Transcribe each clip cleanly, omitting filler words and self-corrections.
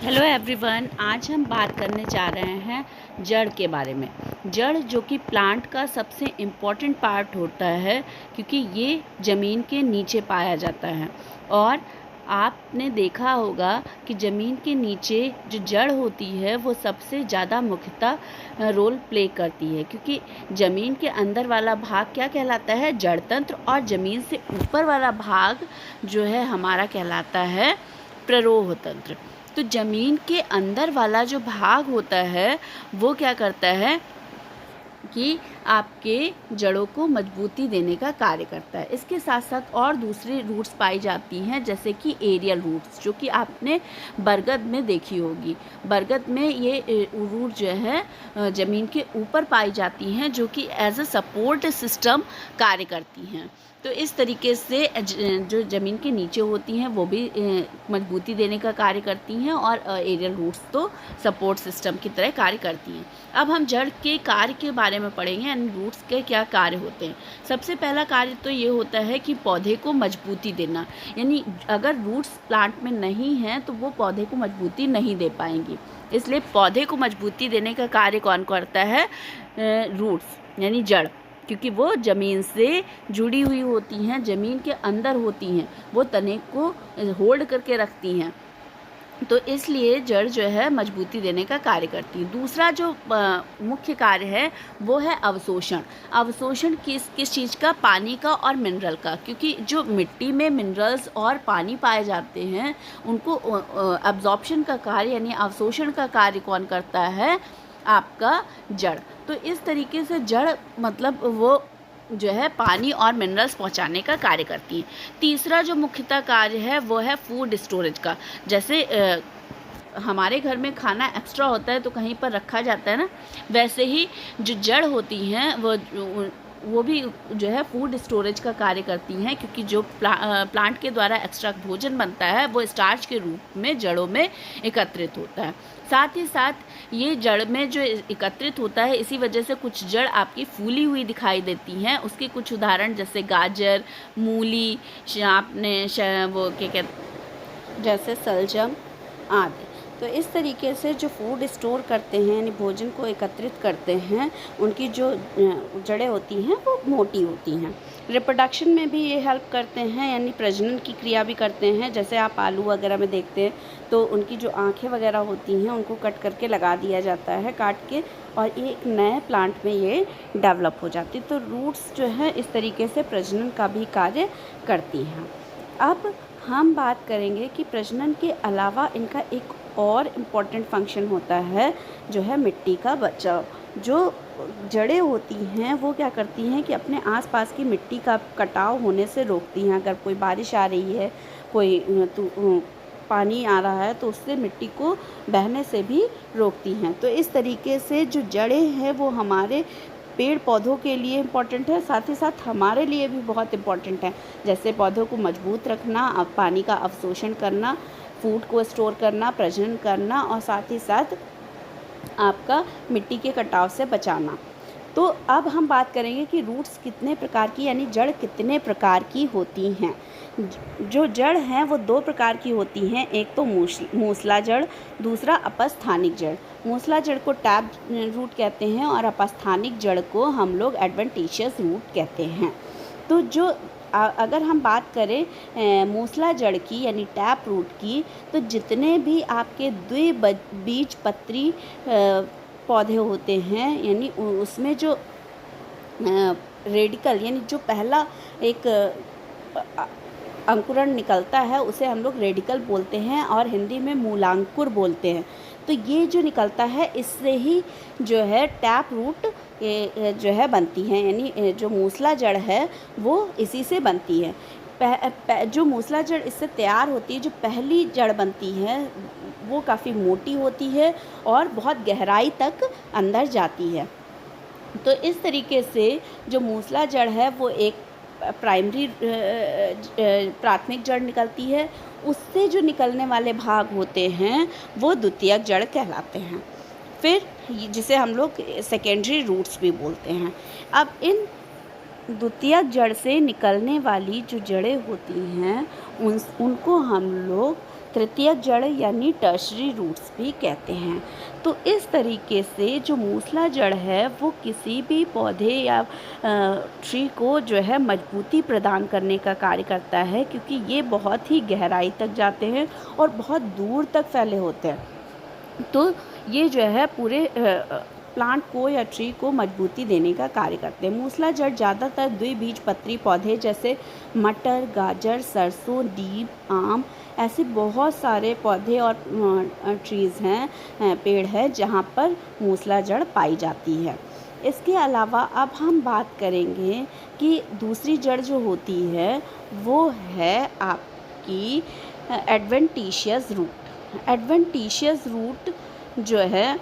Hello everyone, आज हम बात करने जा रहे हैं जड़ के बारे में। जड़ जो कि प्लांट का सबसे इम्पॉर्टेंट पार्ट होता है, क्योंकि ये ज़मीन के नीचे पाया जाता है। और आपने देखा होगा कि ज़मीन के नीचे जो जड़ होती है वो सबसे ज़्यादा मुख्यतः रोल प्ले करती है, क्योंकि ज़मीन के अंदर वाला भाग क्या कहलाता है, जड़ तंत्र, और ज़मीन से ऊपर वाला भाग जो है हमारा कहलाता है प्ररोह तंत्र। तो ज़मीन के अंदर वाला जो भाग होता है वो क्या करता है कि आपके जड़ों को मजबूती देने का कार्य करता है। इसके साथ साथ और दूसरी रूट्स पाई जाती हैं, जैसे कि एरियल रूट्स, जो कि आपने बरगद में देखी होगी। बरगद में ये रूट जो है ज़मीन के ऊपर पाई जाती हैं, जो कि एज अ सपोर्ट सिस्टम कार्य करती हैं। तो इस तरीके से जो ज़मीन के नीचे होती हैं वो भी मजबूती देने का कार्य करती हैं, और एरियल रूट्स तो सपोर्ट सिस्टम की तरह कार्य करती हैं। अब हम जड़ के कार्य के बारे में पढ़ेंगे, यानी रूट्स के क्या कार्य होते हैं। सबसे पहला कार्य तो ये होता है कि पौधे को मजबूती देना, यानी अगर रूट्स प्लांट में नहीं हैं तो वो पौधे को मजबूती नहीं दे पाएंगी। इसलिए पौधे को मजबूती देने का कार्य कौन करता है, रूट्स यानी जड़, क्योंकि वो ज़मीन से जुड़ी हुई होती हैं, ज़मीन के अंदर होती हैं, वो तने को होल्ड करके रखती हैं। तो इसलिए जड़ जो है मजबूती देने का कार्य करती है। दूसरा जो मुख्य कार्य है वो है अवशोषण। अवशोषण किस चीज़ का, पानी का और मिनरल का, क्योंकि जो मिट्टी में मिनरल्स और पानी पाए जाते हैं उनको अब्जॉर्प्शन का कार्य यानी अवशोषण का कार्य कौन करता है, आपका जड़। तो इस तरीके से जड़ मतलब वो जो है पानी और मिनरल्स पहुंचाने का कार्य करती है। तीसरा जो मुख्यतः कार्य है वो है फूड स्टोरेज का। जैसे हमारे घर में खाना एक्स्ट्रा होता है तो कहीं पर रखा जाता है ना, वैसे ही जो जड़ होती हैं वो भी जो है फूड स्टोरेज का कार्य करती हैं, क्योंकि जो प्लांट के द्वारा एक्स्ट्रा भोजन बनता है वो स्टार्च के रूप में जड़ों में एकत्रित होता है। साथ ही साथ ये जड़ में जो एकत्रित होता है, इसी वजह से कुछ जड़ आपकी फूली हुई दिखाई देती हैं। उसके कुछ उदाहरण जैसे गाजर, मूली, आपने वो क्या कहते जैसे सलजम आदि। तो इस तरीके से जो फूड स्टोर करते हैं यानी भोजन को एकत्रित करते हैं, उनकी जो जड़ें होती हैं वो मोटी होती हैं। रिप्रोडक्शन में भी ये हेल्प करते हैं, यानी प्रजनन की क्रिया भी करते हैं। जैसे आप आलू वगैरह में देखते हैं तो उनकी जो आँखें वगैरह होती हैं उनको कट करके लगा दिया जाता है काट के, और ये एक नए प्लांट में ये डेवलप हो जाती है। तो रूट्स जो है इस तरीके से प्रजनन का भी कार्य करती हैं। अब हम बात करेंगे कि प्रजनन के अलावा इनका एक और इम्पॉर्टेंट फंक्शन होता है, जो है मिट्टी का बचाव। जो जड़ें होती हैं वो क्या करती हैं कि अपने आसपास की मिट्टी का कटाव होने से रोकती हैं। अगर कोई बारिश आ रही है, कोई पानी आ रहा है, तो उससे मिट्टी को बहने से भी रोकती हैं। तो इस तरीके से जो जड़ें हैं वो हमारे पेड़ पौधों के लिए इम्पॉर्टेंट है, साथ ही साथ हमारे लिए भी बहुत इम्पॉर्टेंट है। जैसे पौधों को मजबूत रखना, पानी का अवशोषण करना, फूड को स्टोर करना, प्रजनन करना, और साथ ही साथ आपका मिट्टी के कटाव से बचाना। तो अब हम बात करेंगे कि रूट्स कितने प्रकार की यानी जड़ कितने प्रकार की होती हैं। जो जड़ हैं वो दो प्रकार की होती हैं, एक तो मूसला जड़, दूसरा अपस्थानिक जड़। मूसला जड़ को टैप रूट कहते हैं और अपस्थानिक जड़ को हम लोग एडवेंटिशियस रूट कहते हैं। तो जो अगर हम बात करें मूसला जड़ की यानी टैप रूट की, तो जितने भी आपके द्विबीजपत्री पौधे होते हैं, यानी उसमें जो रेडिकल यानी जो पहला एक अंकुरण निकलता है उसे हम लोग रेडिकल बोलते हैं, और हिंदी में मूलांकुर बोलते हैं। तो ये जो निकलता है इससे ही जो है टैप रूट जो है बनती है, यानी जो मूसला जड़ है वो इसी से बनती है। जो मूसला जड़ इससे तैयार होती है, जो पहली जड़ बनती है वो काफ़ी मोटी होती है और बहुत गहराई तक अंदर जाती है। तो इस तरीके से जो मूसला जड़ है वो एक प्राथमिक जड़ निकलती है, उससे जो निकलने वाले भाग होते हैं वो द्वितीयक जड़ कहलाते हैं। फिर जिसे हम लोग सेकेंडरी रूट्स भी बोलते हैं। अब इन द्वितीयक जड़ से निकलने वाली जो जड़ें होती हैं उनको हम लोग तृतीयक जड़ यानी टर्शरी रूट्स भी कहते हैं। तो इस तरीके से जो मूसला जड़ है वो किसी भी पौधे या ट्री को जो है मजबूती प्रदान करने का कार्य करता है, क्योंकि ये बहुत ही गहराई तक जाते हैं और बहुत दूर तक फैले होते हैं। तो ये जो है पूरे प्लांट को या ट्री को मजबूती देने का कार्य करते हैं। मूसला जड़ ज़्यादातर द्विबीजपत्री पौधे जैसे मटर, गाजर, सरसों, नीम, आम, ऐसे बहुत सारे पौधे और ट्रीज़ हैं, पेड़ है जहाँ पर मूसला जड़ पाई जाती है। इसके अलावा अब हम बात करेंगे कि दूसरी जड़ जो होती है वो है आपकी एडवेंटिशियस रूट। एडवेंटिशियस रूट जो है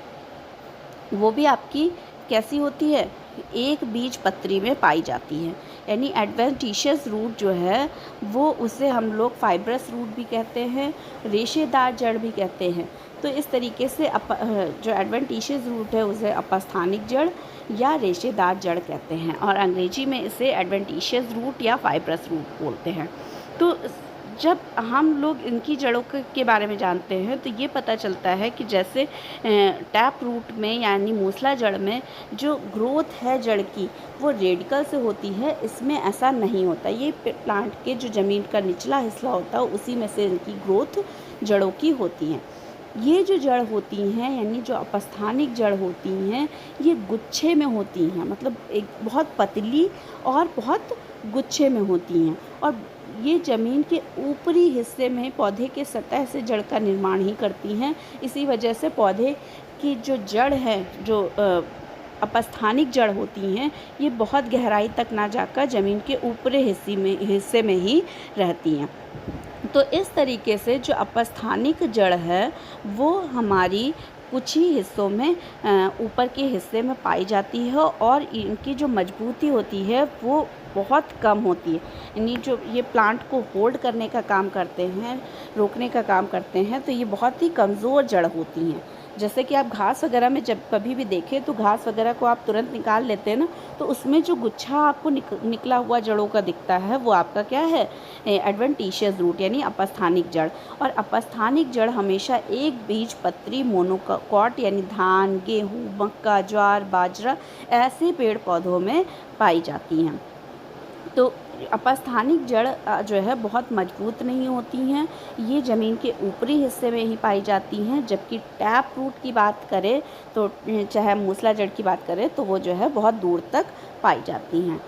वो भी आपकी कैसी होती है, एक बीज पत्री में पाई जाती है। यानी एडवेंटिशियस रूट जो है वो उसे हम लोग फाइब्रस रूट भी कहते हैं, रेशेदार जड़ भी कहते हैं। तो इस तरीके से जो एडवेंटिशियस रूट है उसे अपस्थानिक जड़ या रेशेदार जड़ कहते हैं, और अंग्रेजी में इसे एडवेंटिशियस रूट या फाइब्रस रूट बोलते हैं। तो जब हम लोग इनकी जड़ों के बारे में जानते हैं तो ये पता चलता है कि जैसे टैप रूट में यानी मूसला जड़ में जो ग्रोथ है जड़ की वो रेडिकल से होती है, इसमें ऐसा नहीं होता। ये प्लांट के जो ज़मीन का निचला हिस्सा होता है उसी में से इनकी ग्रोथ जड़ों की होती है। ये जो जड़ होती हैं यानी जो अपस्थानिक जड़ होती हैं ये गुच्छे में होती हैं, मतलब एक बहुत पतली और बहुत गुच्छे में होती हैं, और ये ज़मीन के ऊपरी हिस्से में पौधे के सतह से जड़ का निर्माण ही करती हैं। इसी वजह से पौधे की जो जड़ है, जो अपस्थानिक जड़ होती हैं, ये बहुत गहराई तक ना जाकर ज़मीन के ऊपरी हिस्से में ही रहती हैं। तो इस तरीके से जो अपस्थानिक जड़ है वो हमारी कुछ ही हिस्सों में ऊपर के हिस्से में पाई जाती है, और इनकी जो मजबूती होती है वो बहुत कम होती है। यानी जो ये प्लांट को होल्ड करने का काम करते हैं, रोकने का काम करते हैं, तो ये बहुत ही कमज़ोर जड़ होती हैं। जैसे कि आप घास वगैरह में जब कभी भी देखें तो घास वगैरह को आप तुरंत निकाल लेते हैं ना, तो उसमें जो गुच्छा आपको निकला हुआ जड़ों का दिखता है वो आपका क्या है, एडवेंटिशियस रूट यानी अपस्थानिक जड़। और अपस्थानिक जड़ हमेशा एक बीज पत्री मोनोकॉट यानी धान, गेहूँ, मक्का, ज्वार, बाजरा ऐसे पेड़ पौधों में पाई जाती हैं। तो अपस्थानिक जड़ जो है बहुत मजबूत नहीं होती हैं, ये ज़मीन के ऊपरी हिस्से में ही पाई जाती हैं। जबकि टैप रूट की बात करें तो चाहे मूसला जड़ की बात करें तो वो जो है बहुत दूर तक पाई जाती हैं।